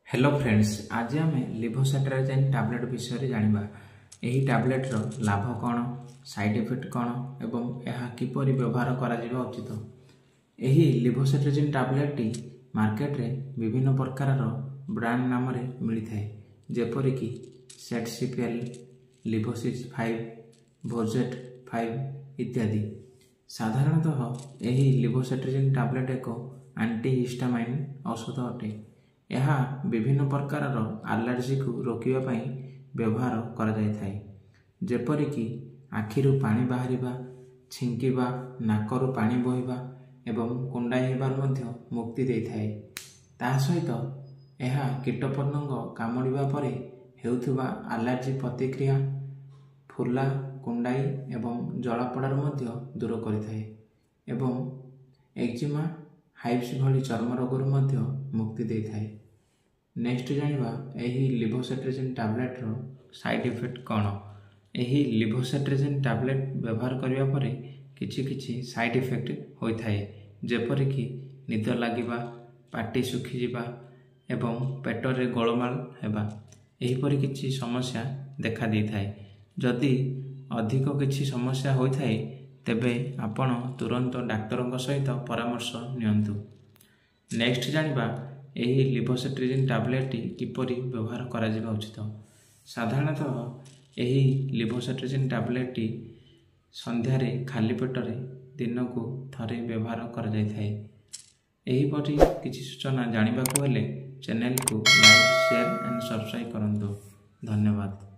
Hello friends, आज आम लिभोसेट्राजिन tablet विषय जानिबा। एही टैबलेट रो लाभ कौन, साइड इफेक्ट कौन एवं यह किपरि व्यवहार करा जिबा उचित। एही लिभोसेट्राजिन टैबलेट टी मार्केट रे विभिन्न प्रकार रो ब्रांड नाम रे मिली थाए, जेपरि कि सेटसीपीएल, लिभोसिस 5, भोजेट 5 इत्यादि। साधारणतः एही लिभोसेट्राजिन टैबलेट एक एंटीहिस्टामाइन औषध अटे। यह विभिन्न प्रकार एलर्जी को रोकिबा पई व्यवहार करा जाय थाए, जेपरि कि आखिरु पानी बाहरिबा, छिंकिबा, नाकरु पानी बहिबा एवं कुंडाई हेबार मध्य मुक्ति दे थाए। ता सहित यह कीटपतंग कामुड़िबा परे हेउथुबा एलर्जी प्रतिक्रिया, फुला, कुंडाई एवं जलापड़ार मध्य दूर करिथाए एवं एक्जिमा, हाइव्स भली चर्म रोगरु मध्य मुक्ति दे थाए। नेक्स्ट जानिबा एही लिभोसेट्राजिन टैबलेट रो साइड इफेक्ट कौन। एही लिभोसेट्राजिन टैबलेट व्यवहार करिया परे किछि साइड इफेक्ट होई थाए, जेपरि कि निद लागिबा, पाटी सुखी जिबा एवं पेटरे गोलमाल हेबा। एही परि किछि समस्या देखा दै थाए। जदि अधिक किछि समस्या होई थाए तेबे आपण तुरंत डाक्तरଙ୍କ सहित परामर्श नियंतु। नेक्स्ट जानिबा एही लिभोसेट्राजिन टैबलेट किपरि व्यवहार करा जिबा उचित। साधारणतः एही लिभोसेट्राजिन टैबलेट संध्या रे खाली पेटरे दिन को थरे व्यवहार करा जाय थाए। एही परि किछि सूचना जानिबा को हेले चैनल को लाइक, शेयर एंड सब्सक्राइब करंतु। धन्यवाद।